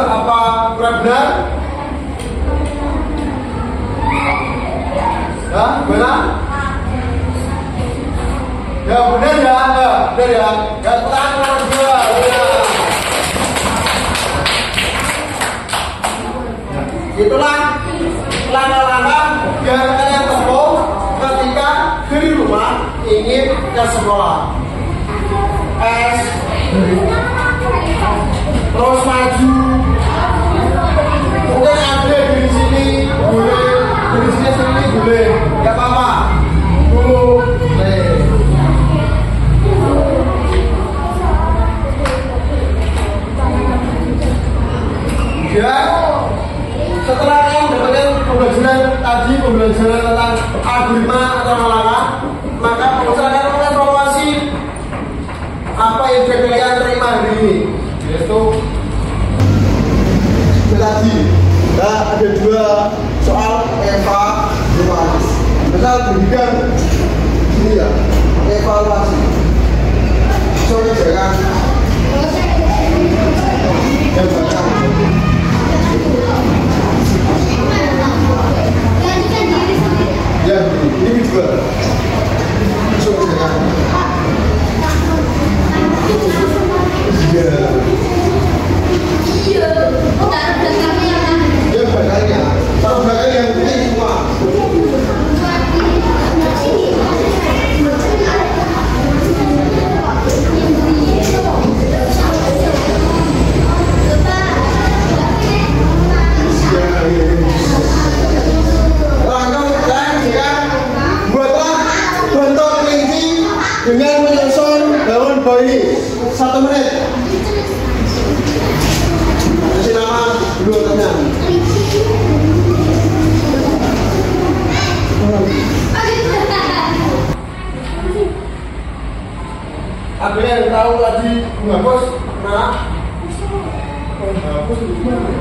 apa kurang benar? Ya, benar? Ya benar ya, benar ya. Ya pertanyaan nomor 2. Ya. Itulah langkah-langkah yang kalian tempuh ketika dari rumah ingin ke sekolah. S, terus maju. Mungkin ada di sini boleh, di sini boleh, nggak apa-apa. Boleh. Ya, setelah kalian mendapatkan pembelajaran tadi, pembelajaran tentang algoritma atau langkah, maka pengusaha akan mengevaluasi apa yang sudah kalian terima hari ini, yaitu tadi. Nah, ada 2 soal evaluasi. Misal berikan ini ya, evaluasi. Coba jangan yang baca. Ya, ini juga. Coba jangan. Iya. Iya. Oh, taruh belakangnya. Ya, belakangnya. Taruh belakang yang penting semua. Dengan menyusun daun buah ini 1 menit. Kasih nama dulu katanya. Ada yang tahu tadi menghapus? Nah, menghapus itu gimana?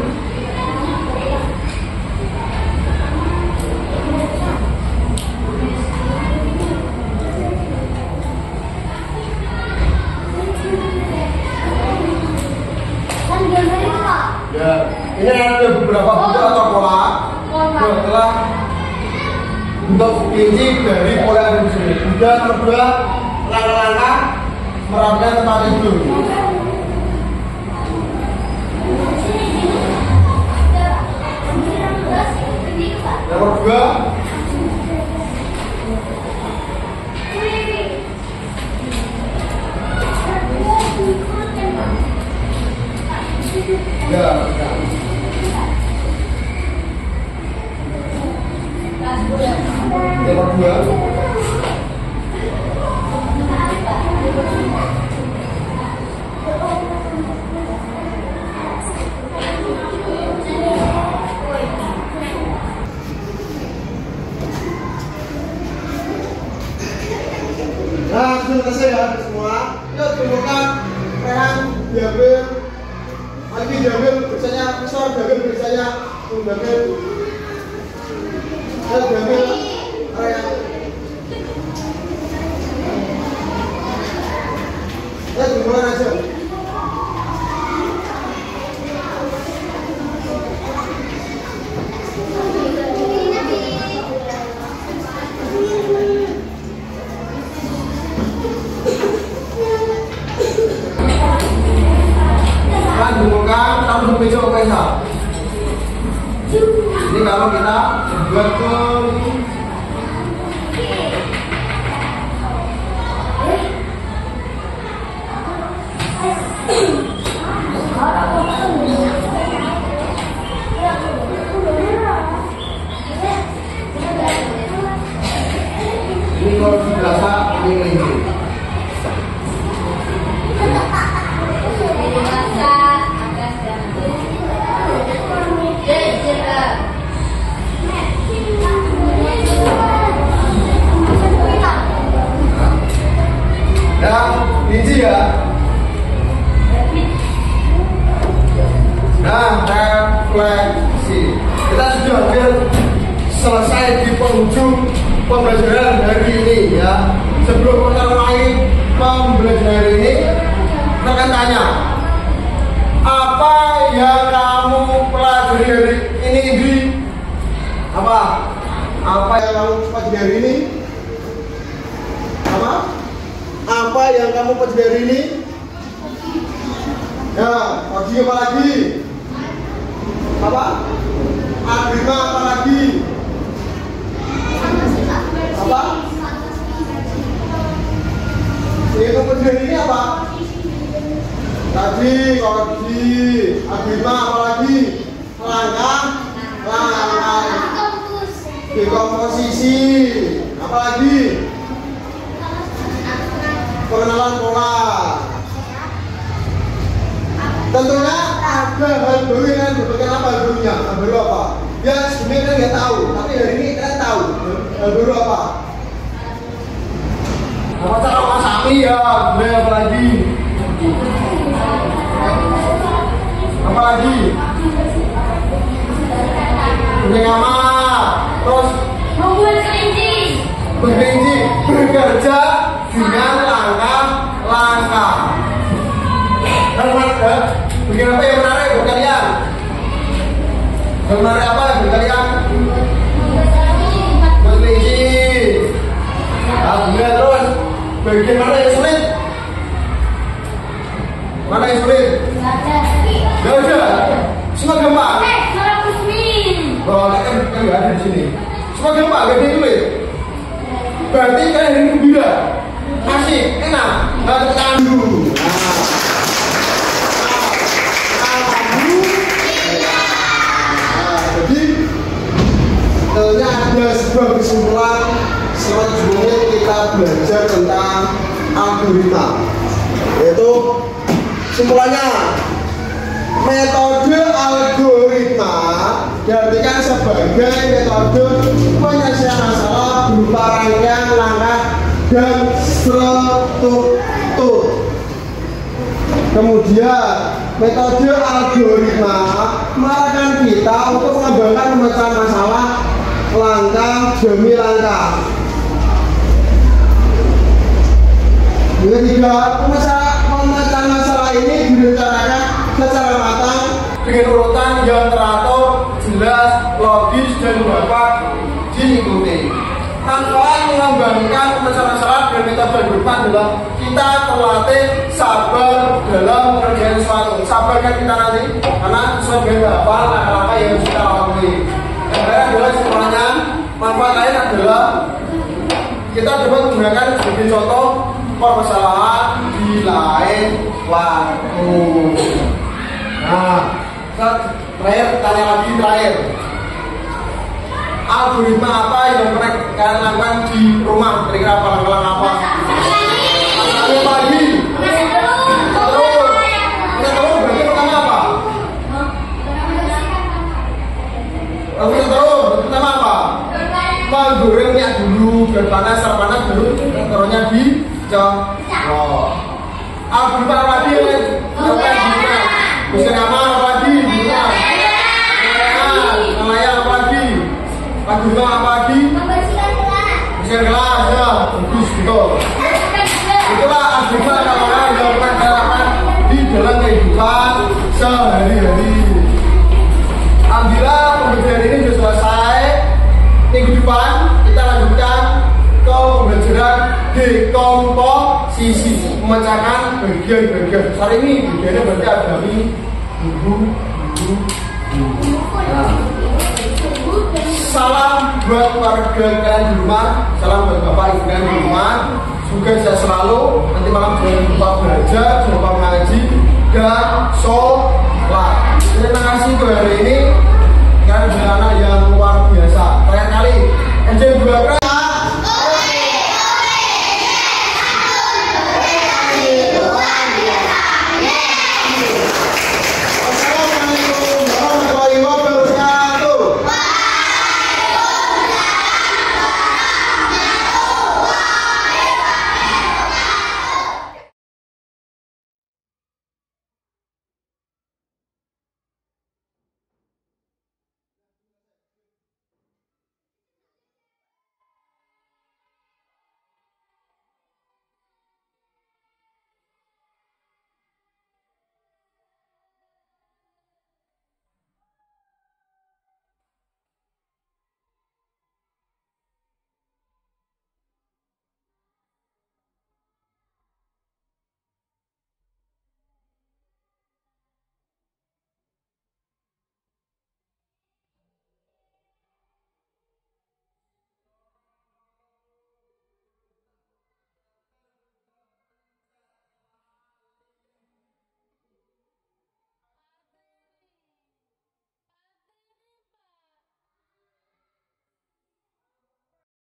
Ya, ini ada beberapa bentuk atau pola. Adalah bentuk inti dari pola yang disini. Kemudian nomor 2, langkah-langkah merapikan tempat tidur. Nomor 2, ya. Nomor 2. Nah, sudah selesai ya semua. Yuk tunjukkan Rehan diambil. Lagi diambil biasanya, besar diambil biasanya, diambil. Yuk diambil Rehan. Yuk dimulai aja. Ini kalau kita buat ini kalau dirasa ini biji ya. Nah, refleksi. Kita sudah hampir selesai di penghujung pembelajaran hari ini ya. Sebelum kita mulai pembelajaran hari ini, rekan tanya, apa yang kamu pelajari hari ini, Indri? Apa? Apa yang kamu pelajari hari ini? Apa? Apa yang kamu pelajari hari ini? Ya, pagi apa lagi? Apa? Agrima apa lagi? Apa? Yang kamu pelajari ini apa? Tadi korupsi, agrima apa lagi? Langkah, dekomposisi, apa lagi? Pengenalan pola. Tentunya ada hal baru yang berbagai apa barunya? Hal baru apa? Ya sebenarnya kita nggak tahu, tapi hari ini kita tahu hal baru apa? Apa cara masak ya? Kemudian apa lagi? Apa lagi? Mengamat, terus berkelinci, bekerja dengan langkah-langkah. Dan bikin apa yang menarik buat kalian? Yang menarik apa buat kalian? Berkelinci. Kemudian terus bagian mana yang sulit? Mana yang sulit? Gak ada. Semua gampang. Oh, kan nggak ada di sini. Semua gampang, gak ada yang sulit. Berarti kalian ini gembira, asik, enak. Bantu tangan dulu. Jadi, tentunya ada sebuah kesimpulan selanjutnya kita belajar tentang algoritma, yaitu kesimpulannya metode algoritma diartikan sebagai metode penyelesaian masalah berupa rangkaian langkah dan struktur. Kemudian metode algoritma mengarahkan kita untuk mengembangkan pemecahan masalah langkah demi langkah. Yang ketiga, pemecahan masalah ini direncanakan secara matang dengan urutan yang teratur, jelas, logis, dan dapat diikuti. Manfaat mengembangkan pemecahan masalah dengan metode algoritma adalah kita terlatih sabar dalam mengerjakan sesuatu. Sabar kan kita nanti, karena sesuai dengan hafal langkah-langkah yang harus kita lalui. Yang lain adalah semuanya. Manfaat lain adalah kita dapat menggunakan sebagai contoh permasalahan di lain waktu. Nah, terakhir. Algoritma apa yang pernah kalian lakukan di rumah? Kira-kira apa langkah-langkah apa? Masak pagi. Terus berarti pertama apa? Pertama apa? Menggoreng minyak dulu, biar panas, baru taruhnya di cokro. Algoritma apa lagi yang lakukan di rumah? Bisa kamar apa lagi di rumah? Nelayan apa lagi? Algoritma apa lagi? Bersihkan gelas, ya, bagus gitu. Itulah algoritma yang dilakukan di dalam kehidupan sehari-hari. Alhamdulillah pembelajaran ini sudah selesai. Minggu depan kita lanjutkan ke pembelajaran dekomposisi, memecahkan bagian-bagian. Hari ini bagiannya berarti ada dari bumbu. Nah, salam buat keluarga kalian di rumah, salam buat bapak ibu kalian di rumah. Semoga sehat selalu. Nanti malam jangan lupa belajar, jangan lupa mengaji dan sholat. Terima kasih untuk hari ini.